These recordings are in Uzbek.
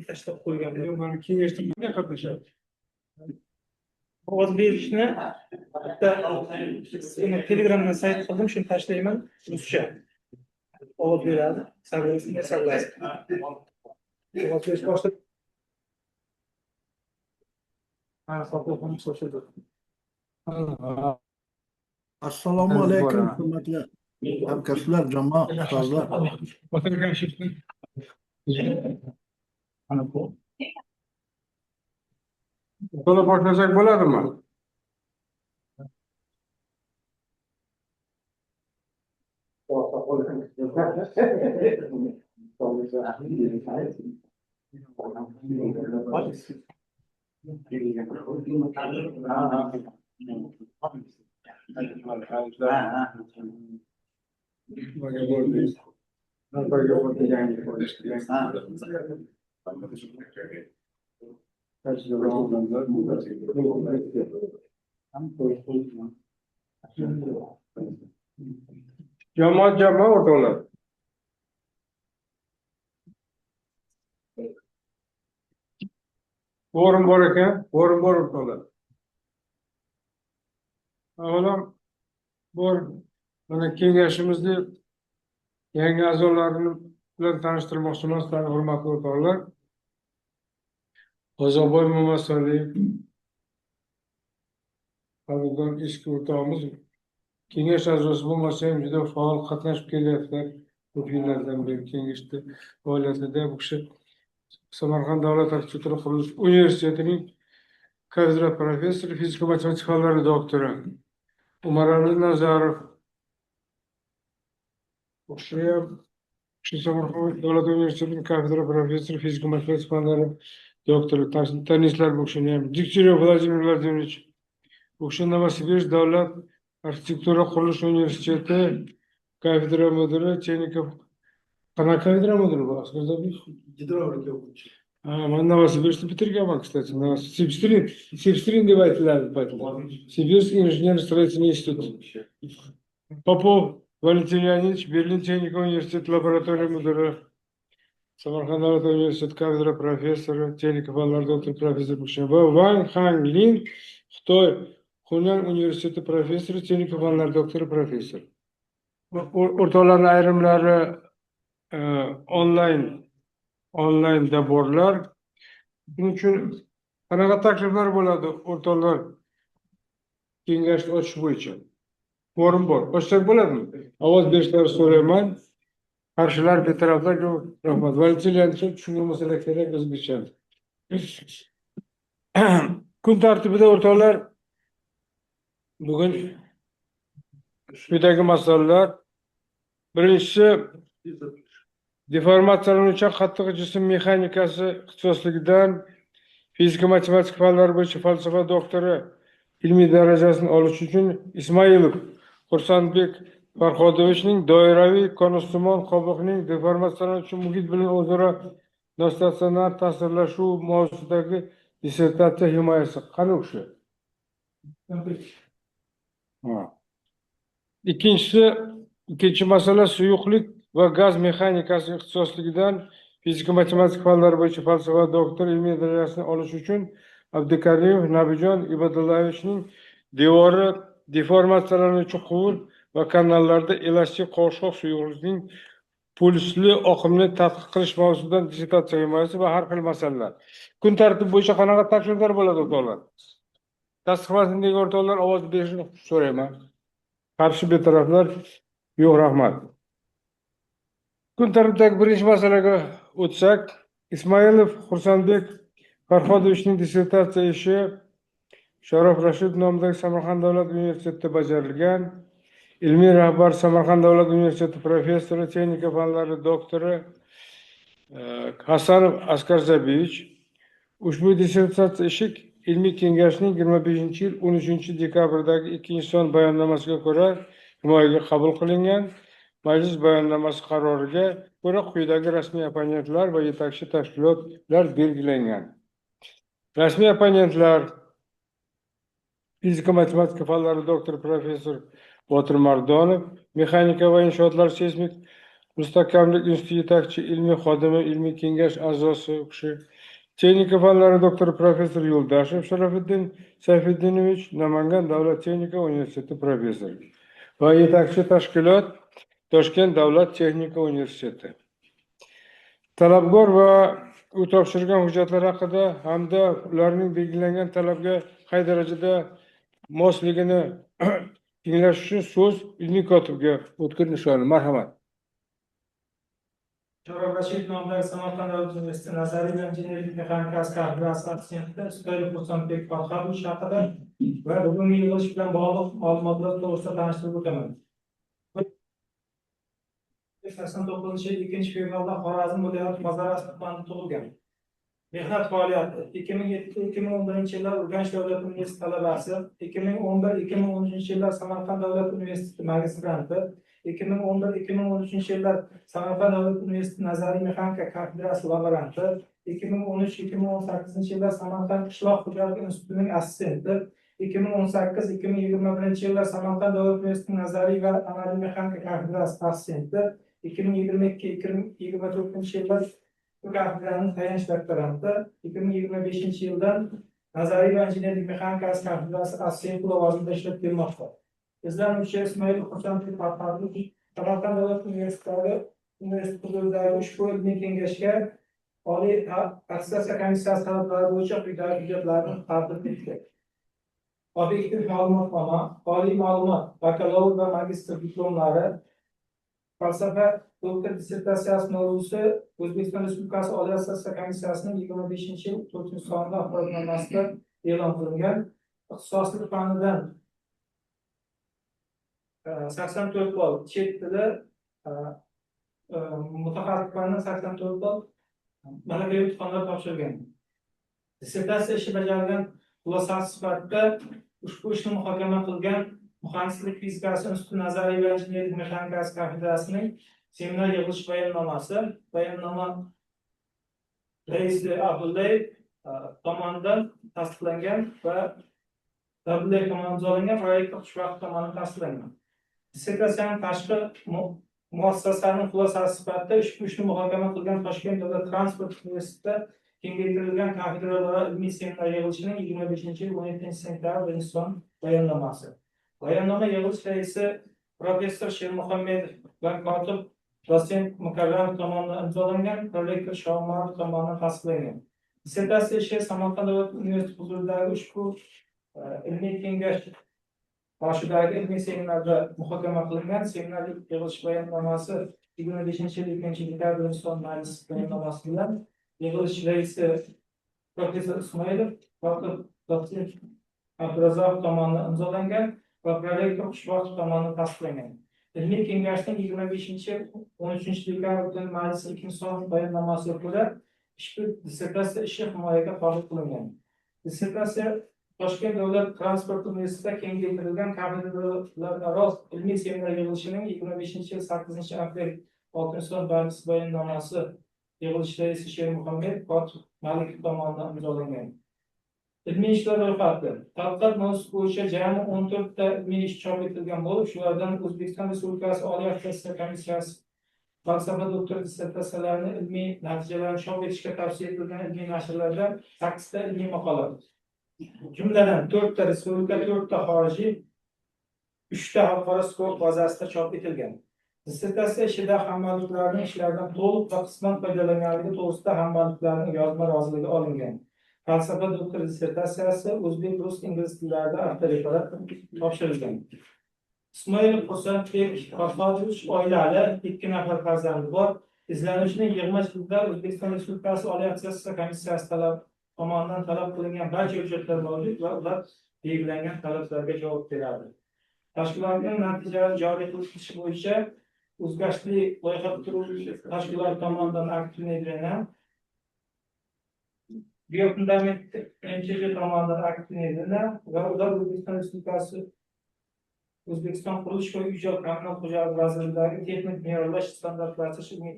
tashlab qo'ygan. Mana kengashda qanday qatnashadi? Ovoz berishni bitta Telegramdan sayt qildim, shuni tashlayman, ruscha. Ovoz beradi, sarg'ayadi. Ovoz berish boshlab. Assalomu alaykum, hurmatli hamkasblar, jamoa, ustozlar. To'la boshlasak bo'ladimi? Jamoat o'rtoqlar. O'rin bor ekan, o'rin bor o'rtoqlar. Avvalom bor mana kengashimizni yangi a'zolarini bilan tanishtirmoqchiman, hurmatli o'rtoqlar. Ozodboy Mo'madsaliyev, qadrdon eski o'rtog'imiz, kengash a'zosi bo'lmasa ham juda faol qatnashib kelyaptilar. Ko'p yillardan beri kengashda faoliyatida. Bu kishi Samarqand davlat arxitektura qurilish universitetining kafedra professori, fizika matematika fanlari doktori. Umarali Nazarov, Samarqand davlat universitetining kafedra professori, fizika matematika fanlari doktori. Tanishlar bu kishini ham. Diktirov Vladimir Vladimirovich, bu kishi Novosibirsk davlat arxitektura qurilish universiteti kafedra mudiri, Chenikov. Qanaqa kafedra mudiri bu? Gidrovlika o'quvchi. Men Novosibirskni bitirganman, kстати. Sibstrin deb aytiladi. Sibirsk injener-строительный institut. Popov Valentin Leonidovich, Berlin Chenikov universiteti laboratoriya mudiri, Samarqand davlat universiteti kafedra professori, Chenikov fanlar doktori professor bu kishi. Va Wang Hanglin, Xitoy Hunan universiteti professori, Chenikov fanlar doktori professor. O'rtoqlarning ayrimlari onlaynda borlar. Buning uchun qanaqa takliflar bo'ladi o'rtoqlar? Kengashni ochish bo'yicha. O'rin bor. Ochsak bo'ladimi? Ovoz berishlarini so'rayman. Qarshilar, betaraflar ko'p. Rahmat. Valentin Leonidovich tushungan bo'lsalar kerak o'zbekcha. Kun tartibida o'rtoqlar bugun quyidagi masalalar. Birinchisi, deformatsiyalanuvchan qattiq jism mexanikasi ixtisosligidan fizika matematika fanlari bo'yicha falsafa doktori ilmiy darajasini olish uchun Ismoilov Xursandbek Farhodovichning doiraviy konustimon qobiqning deformatsiyalanuvchi muhit bilan o'zaro nostatsionar ta'sirlashuv mavzusidagi dissertatsiya himoyasi. Qani u kishi? Ikkinchi masala, suyuqlik va gaz mexanikasi ixtisosligidan fizika matematika fanlari bo'yicha falsafa doktori ilmiy darajasini olish uchun Abdukarimov Nabijon Ibodullayevichning devori deformatsiyalanuvchi quvur va kanallarda elastik qo'shqoq suyuqlikning pulsli oqimni tadqiq qilish mavzusidan dissertatsiya himoyasi va har xil masalalar. Kun tartibi bo'yicha qanaqa takliflar bo'ladi o'rtoqlar? Tasdiqlasindagi o'rtoqlar ovoz berishni so'rayman. Qarshi betaraflar yo'q, rahmat. Kun tartibidagi birinchi masalaga o'tsak, Ismoilov Xursandbek Farhodovichning dissertatsiya ishi Sharof Rashid nomidagi Samarqand davlat universitetida bajarilgan. Ilmiy rahbar Samarqand davlat universiteti professori, texnika fanlari doktori Hasanov Askar Zabiyevich. Ushbu dissertatsiya ishi ilmiy kengashning 25-yil 13-dekabrdagi 2-son bayonnomasiga ko'ra himoyaga qabul qilingan. Majlis bayonnomasi qaroriga ko'ra quyidagi rasmiy opponentlar va yetakchi tashkilotlar belgilangan. Rasmiy opponentlar: fizika matematika fanlari doktori professor Botir Mardonov, mexanika va inshootlar seysmik Mustahkamlik instituti yetakchi ilmiy xodimi, ilmiy kengash a'zosi u kishi. Texnika fanlari doktori professor Yo'ldashev Sharafettin Sayfiddinovich, Namangan davlat texnika universiteti professori va yetakchi tashkilot Toshkent davlat texnika universiteti. Talabgor va u topshirgan hujjatlar haqida hamda ularning belgilangan talabga qay darajada mosligini tinglash uchun so'z ilmiy kotibga O'tkir Nishonov. Marhamat. Sharof Rashidov nomidagi Samarqand davlat universiteti nazariy va injenerlik mexanikasi kafedrasi assistentti Isroil Husanbek Farxatovich haqida va bugungi yig'ilish bilan bog'liq ma'lumotlar to'g'risida tanishtirib o'taman. 89-2 fevralda Xorazm viloyati Mazar tumanida tug'ilgan. Mehnat faoliyati 2007-2011 yillar Urganch davlat universiteti talabasi, 2011-2013 yillar Samarqand davlat universiteti magistranti, 2011-2013 yillar Samarqand davlat universiteti nazariy mexanika kafedrasi laboranti, 2013-2018 yillar Samarqand qishloq xo'jaligi institutining assistenti, 2018-2021 yillar Samarqand davlat universiteti nazariy va amaliy mexanika kafedrasi assistenti, 2022-2024 yillar bu kafedraning tayanch doktoranti, 2025 yildan nazariy va injenerlik mexanikasi kafedrasi assistenti lavozimida ishlab kelmoqda. Izlanuvchi Ismoil Husanbek Farxatovich Samarqand davlat universiteti huzuridagi ushbu ilmiy kengashga Oliy attestatsiya komissiyasi talablari bo'yicha quyidagi hujjatlarni taqdim etdi. Obyektiv ma'lumotnoma, oliy ma'lumot, bakalavr va magistr diplomlari, falsafa doktor dissertatsiyasi mavzusi O'zbekiston Respublikasi Oliy attestatsiya komissiyasining 25-yil 4-sonli axborotnomasida e'lon qilingan. Ixtisoslik fanidan 84 ball, chet tili mutaxassis fanidan 84 ball malaka imtihonlar topshirilgan. Dissertatsiya ishi bajarilgan xulosasi sifatida ushbu ishni muhokama qilgan Muhandislik fizikasi instituti nazariy va injenerlik mexanikasi kafedrasining seminar yig'ilish bayonnoma raisi Abdullayev tomonidan tasdiqlangan va Abdullayev tomonidan imzolangan proyekt Xushvaqt tomonidan tasdiqlangan. Dissertatsiyaning tashqi muassasaning xulosasi sifatida ushbu ishni muhokama qilgan Toshkent davlat transport universitetida kengaytirilgan kafedralar ilmiy seminar yig'ilishining 25-yil 17-sentyabr 1-son bayonnomasi. Bayonnoma yig'ilish raisi professor Shermuhammedov va kotib dosent Mukarramov tomonidan imzolangan, prorektor Shohmarov tomonidan tasdiqlangan. Dissertatsiya ishi Samarqand davlat universiteti huzuridagi ushbu ilmiy kengash boshidagi ilmiy seminarda muhokama qilingan. Seminar yig'ilish bayonnomasi 25-yil 2-dekabr 1-son majlis bayonnomasi bilan yig'ilish raisi professor Ismoilov, kotib dosent Abdurazzoqov tomonidan imzolangan va prorektor Xushvaqt tomonidan tasdiqlangan. Ilmiy kengashning 25-yil 13-dekabr majlis 2-son bayonnomasiga ko'ra ushbu dissertatsiya ishi himoyaga qobil qilingan. Dissertatsiya Toshkent davlat transport universitetida kengaytirilgan kafedralararo ilmiy seminar yig'ilishining 25-yil 8-aprel 6-son majlis bayonnomasi yig'ilish raisi Shermuhammedov kotib Malikov tomonidan imzolangan. Ilmiy ishlar ro'yxati. Tadqiqot mavzusi bo'yicha jami 14 ta ilmiy ish chop etilgan bo'lib, shulardan O'zbekiston Respublikasi Oliy attestatsiya komissiyasi falsafa doktor dissertatsiyalarini ilmiy natijalarini chop etishga tavsiya etilgan ilmiy nashrlarda 8 ta ilmiy maqola. Jumladan 4 ta respublika, 4 ta xorijiy, 3 ta xalqaro skop bazasida chop etilgan. Dissertatsiya ishida hammaliklarning ishlaridan to'liq va qisman foydalanganligi to'g'risida hammaliklarning yozma roziligi olingan. Falsafa doktor dissertatsiyasi o'zbek, rus, ingliz tillarida avtoreferat topshirilgan. Ismoilov Husanbek Farxatovich oilali, 2 nafar farzandi bor. Izlanuvchining yig'ma yilda O'zbekiston Respublikasi Oliy attestatsiya komissiyasi tomonidan talab qilingan barcha hujjatlar mavjud va ular belgilangan talablarga javob beradi. Tashkilotning natijalari joriy qilinishi bo'yicha o'zgarishli loyiha bitiruvchi tashkilot tomonidan akt tuzilgan. Biofundament NCJ tomonidan akt tuzilgan va ular O'zbekiston Respublikasi O'zbekiston qurilish va uy-joy kommunal xo'jaligi vazirligidagi texnik me'yorlash standartlashtirish ilmiy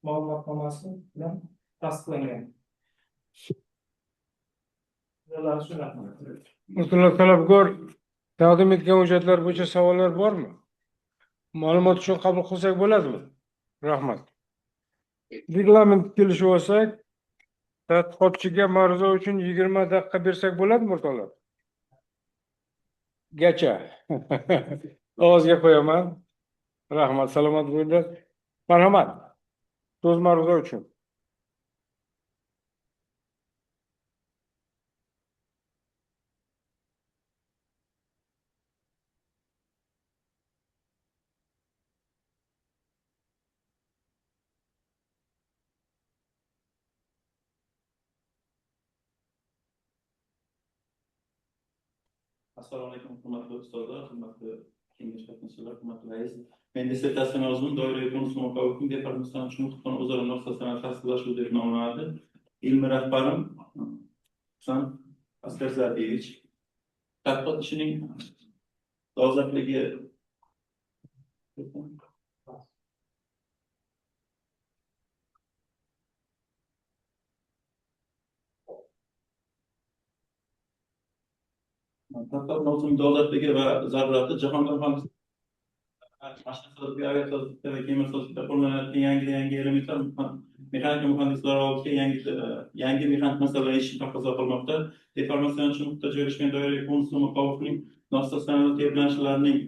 ma'lumotnomasi bilan tasdiqlangan. Mutlaq talabgor taqdim etgan hujjatlar bo'yicha savollar bormi? Ma'lumot uchun qabul qilsak bo'ladimi? Rahmat. Reglament kelishib olsak, tadqiqotchiga ma'ruza uchun 20 daqiqa bersak bo'ladimi o'rtoqlar? Gacha. Ovozga qo'yaman. Rahmat, salomat bo'linglar. Marhamat. So'z ma'ruza uchun. Assalomu alaykum, hurmatli ustozlar, hurmatli kengash qatnashchilari, hurmatli rais. Men dissertatsiya mavzum doiraviy konusni muqobiling deformatsiya uchun huquqni o'zaro munosabatlarni tasdiqlash deb nomlanadi. Ilmiy rahbarim Husan Askarzadiyevich. Tadqiqot ishining dolzarbligi tadqiqot mavzusining dolzarbligi va zarurati jahonda mashinasozlikda, aviasozlikda va kemasozlikda qo'llaniladigan yangi elementlar mexanika muhandislari oldiga yangi mexanik masalalar yechishni taqozo qilmoqda. Deformatsiya nuqta joylashgan doiraviy konusni muqobilning nosozlanuvchi tebranishlarning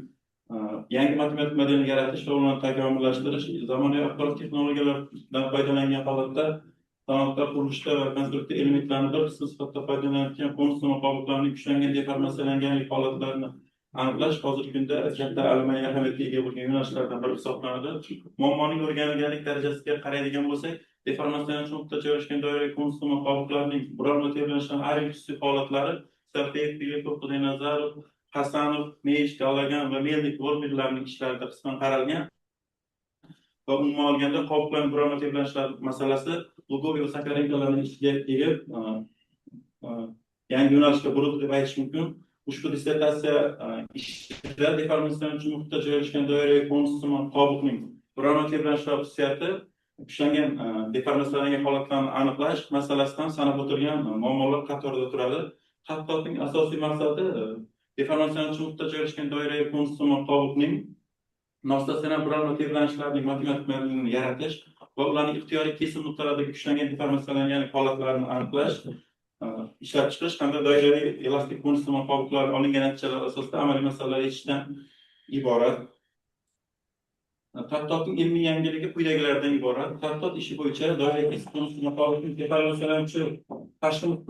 yangi matematik modelini yaratish va ularni takomillashtirish, zamonaviy axborot texnologiyalaridan foydalangan holatda sanoatda, qurilishda va konstruktiv elementlarni bir qismi sifatida foydalanayotgan konusni muqobillarning kuchlangan deformatsiyalangan holatlarini aniqlash hozirgi kunda katta alamli ahamiyatga ega bo'lgan yo'nalishlardan biri hisoblanadi. Muammoning o'rganilganlik darajasiga qaraydigan bo'lsak, deformatsiyalanuvchi nuqta joylashgan doiraviy konusni muqobillarning biror tebranishlarning ayrim xususiy holatlari Safeyev, Filikov, Xudoynazarov, Hasanov, Meysh, Galagan va Melnik Volmirlarning ishlarida qisman qaralgan va umuman olganda qoplon biror tebranishlar masalasi Lugov va Sakarenkolarning ishiga egib yangi yo'nalishga burildi deb aytish mumkin. Ushbu dissertatsiya ishida deformatsiyalanuvchi nuqta joylashgan doiraviy konusni muqobilning biror tebranishlar xususiyati kuchlangan deformatsiyalangan holatlarni aniqlash masalasidan sanab o'tilgan muammolar qatorida turadi. Tadqiqotning asosiy maqsadi deformatsiyalanuvchi nuqta joylashgan doiraviy konusni muqobilning nostasionar biror tebranishlarning matematik modelini yaratish va ularning ixtiyoriy kesim nuqtalardagi kuchlangan deformatsiyalangan holatlarini aniqlash, ishlab chiqish hamda doiraviy elastik konusni muqobillar olingan natijalar asosida amaliy masalalar yechishdan iborat. Tadqiqotning ilmiy yangiligi quyidagilardan iborat. Tadqiqot ishi bo'yicha doiraviy konusni muqobilning deformatsiyalanuvchi tashqi